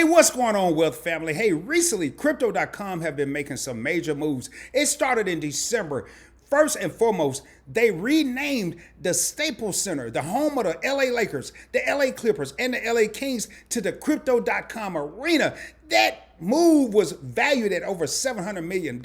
What's going on, Wealth family? Hey, recently, Crypto.com have been making some major moves. It started in December. First and foremost, they renamed the Staples Center, the home of the LA Lakers, the LA Clippers, and the LA Kings, to the Crypto.com Arena. That move was valued at over $700 million.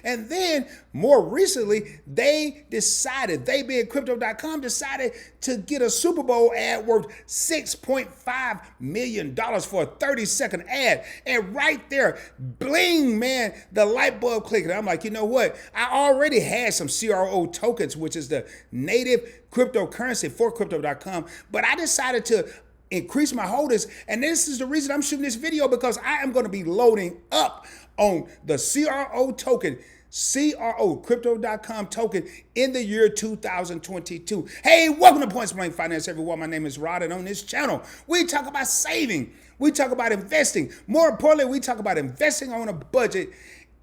And then more recently, they being Crypto.com, decided to get a Super Bowl ad worth $6.5 million for a 30-second ad. And right there, bling, man, the light bulb clicked. I'm like, you know what? I already had some CRO tokens, which is the native cryptocurrency for Crypto.com, but I decided to increase my holdings, and this is the reason I'm shooting this video, because I am going to be loading up on the CRO token, CRO Crypto.com token, in the year 2022. Hey, welcome to Points Blank Finance, everyone. My name is Rod, and on this channel, we talk about saving, we talk about investing. More importantly, we talk about investing on a budget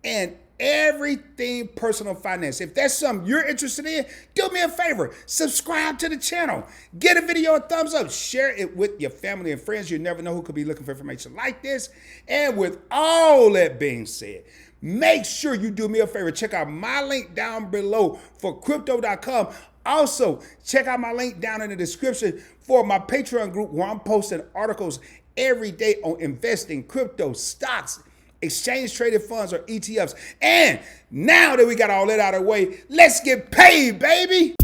and everything personal finance. If that's something you're interested in, do me a favor, subscribe to the channel, get a video a thumbs up, share it with your family and friends. You never know who could be looking for information like this. And with all that being said, make sure you do me a favor, check out my link down below for Crypto.com. Also, check out my link down in the description for my Patreon group, where I'm posting articles every day on investing, crypto, stocks, exchange traded funds, or ETFs. And now that we got all that out of the way, let's get paid, baby.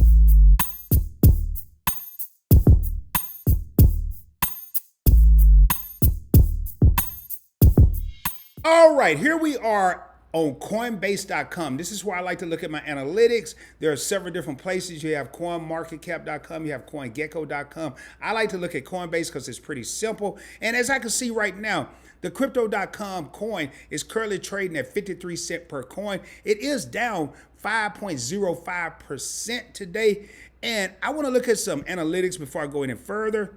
All right, here we are on COINBASE.com. This is where I like to look at my analytics. There are several different places. You have CoinMarketCap.com, you have CoinGecko.com. I like to look at Coinbase because it's pretty simple. And as I can see right now, the Crypto.com coin is currently trading at 53 cents per coin. It is down 5.05% today. And I want to look at some analytics before I go any further.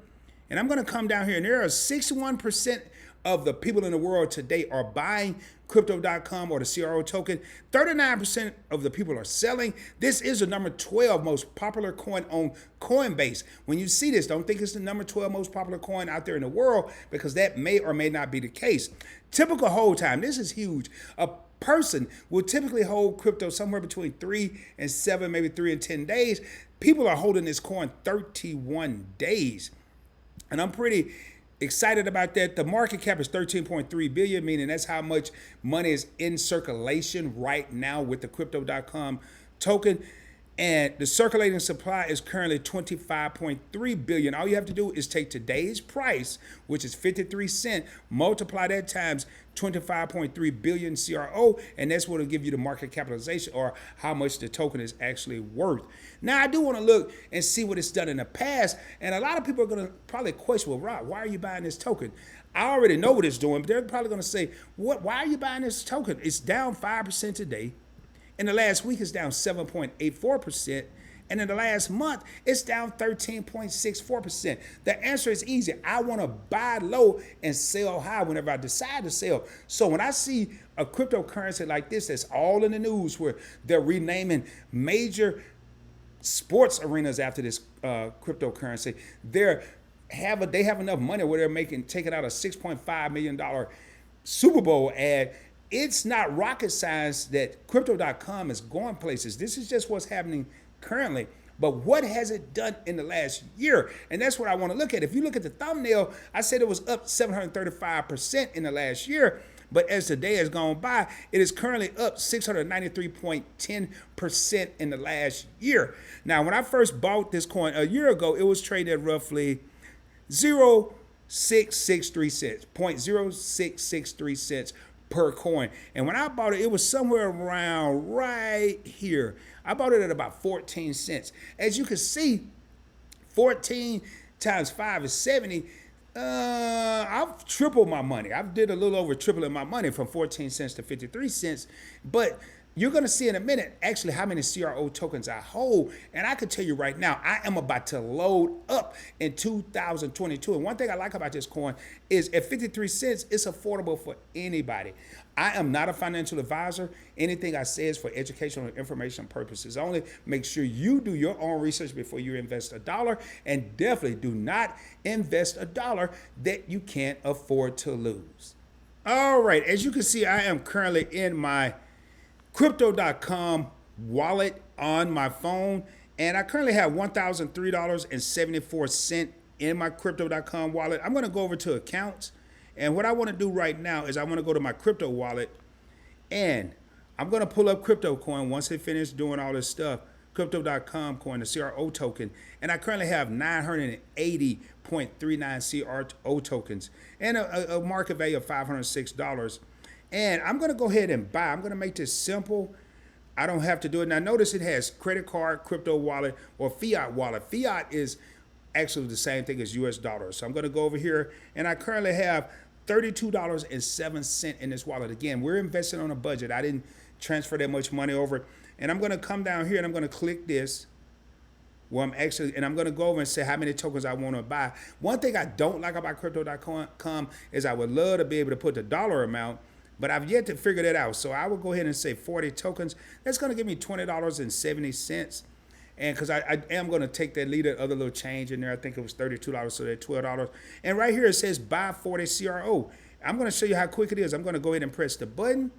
And I'm going to come down here, and there are 61% of the people in the world today are buying Crypto.com or the CRO token. 39% of the people are selling. This is the number 12 most popular coin on Coinbase. When you see this, don't think it's the number 12 most popular coin out there in the world, because that may or may not be the case. Typical hold time. This is huge. A person will typically hold crypto somewhere between 3 and 7, maybe 3 and 10 days. People are holding this coin 31 days. And I'm pretty excited about that. The market cap is 13.3 billion, meaning that's how much money is in circulation right now with the Crypto.com token. And the circulating supply is currently 25.3 billion. All you have to do is take today's price, which is 53 cents, multiply that times 25.3 billion CRO, and that's what will give you the market capitalization, or how much the token is actually worth. Now, I do want to look and see what it's done in the past, and a lot of people are going to probably question, well, Rod, why are you buying this token? I already know what it's doing, but they're probably going to say, why are you buying this token? It's down 5% today. In the last week, it's down 7.84%. And in the last month, it's down 13.64%. The answer is easy. I want to buy low and sell high whenever I decide to sell. So when I see a cryptocurrency like this that's all in the news, where they're renaming major sports arenas after this cryptocurrency, they have enough money where they're taking out a $6.5 million Super Bowl ad. It's not rocket science that Crypto.com is going places. This is just what's happening currently. But what has it done in the last year? And that's what I want to look at. If you look at the thumbnail, I said it was up 735% in the last year. But as the day has gone by, it is currently up 693.10% in the last year. Now, when I first bought this coin a year ago, it was trading at roughly 0.0663 cents, 0.0663 cents per coin. And when I bought it, it was somewhere around right here. I bought it at about 14 cents. As you can see, 14 times 5 is 70. I've tripled my money. I did a little over tripling my money from 14 cents to 53 cents. But you're going to see in a minute actually how many CRO tokens I hold. And I can tell you right now, I am about to load up in 2022. And one thing I like about this coin is at 53 cents, it's affordable for anybody. I am not a financial advisor. Anything I say is for educational and information purposes only. Make sure you do your own research before you invest a dollar, and definitely do not invest a dollar that you can't afford to lose. All right, as you can see, I am currently in my Crypto.com wallet on my phone, and I currently have $1,003.74 in my Crypto.com wallet. I'm going to go over to accounts, and what I want to do right now is I want to go to my crypto wallet, and I'm going to pull up crypto coin once they finish doing all this stuff. Crypto.com coin, the CRO token, and I currently have 980.39 CRO tokens and a market value of $506. And I'm going to go ahead and buy. I'm going to make this simple. I don't have to do it. Now, notice it has credit card, crypto wallet, or fiat wallet. Fiat is actually the same thing as US dollars. So I'm going to go over here, and I currently have $32.07 in this wallet. Again, we're investing on a budget. I didn't transfer that much money over. And I'm going to come down here, and I'm going to click this. Well, I'm going to go over and say how many tokens I want to buy. One thing I don't like about Crypto.com is I would love to be able to put the dollar amount, but I've yet to figure that out. So I will go ahead and say 40 tokens. That's going to give me $20.70. And because I am going to take that leave that other little change in there. I think it was $32, so that's $12. And right here it says buy 40 CRO. I'm going to show you how quick it is. I'm going to go ahead and press the button.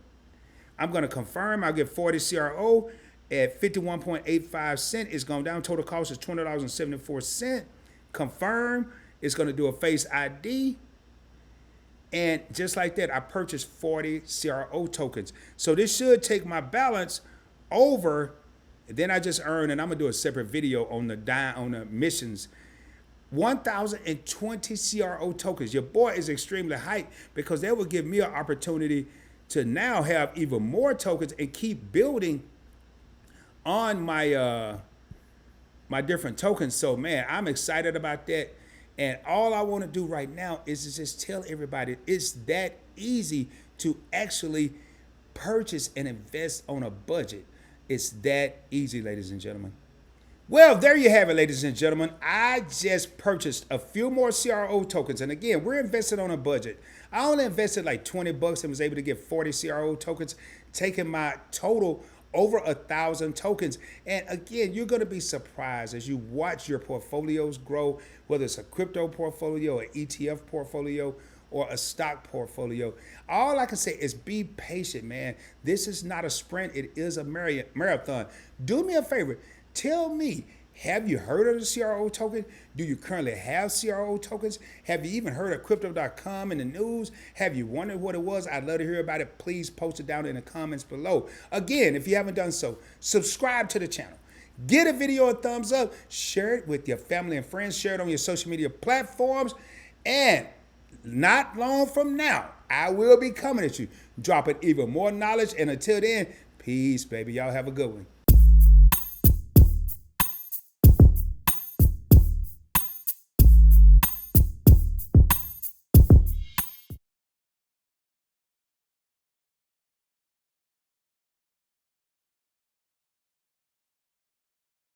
I'm going to confirm. I'll get 40 CRO at 51.85 cents. It's gone down. Total cost is $20.74. Confirm. It's going to do a Face ID. And just like that, I purchased 40 CRO tokens. So this should take my balance over. Then I just earned, and I'm going to do a separate video on the missions, 1,020 CRO tokens. Your boy is extremely hyped because that will give me an opportunity to now have even more tokens and keep building on my my different tokens. So man, I'm excited about that. And all I want to do right now is to just tell everybody it's that easy to actually purchase and invest on a budget. It's that easy, ladies and gentlemen. Well, there you have it, ladies and gentlemen. I just purchased a few more CRO tokens. And again, we're invested on a budget. I only invested like $20 and was able to get 40 CRO tokens, taking my total over 1,000 tokens. And again, you're going to be surprised as you watch your portfolios grow, whether it's a crypto portfolio, an ETF portfolio, or a stock portfolio. All I can say is be patient, man. This is not a sprint. It is a marathon. Do me a favor. Tell me, have you heard of the CRO token? Do you currently have CRO tokens? Have you even heard of Crypto.com in the news? Have you wondered what it was? I'd love to hear about it. Please post it down in the comments below. Again, if you haven't done so, subscribe to the channel. Get a video a thumbs up. Share it with your family and friends. Share it on your social media platforms. And not long from now, I will be coming at you, dropping even more knowledge. And until then, peace, baby. Y'all have a good one.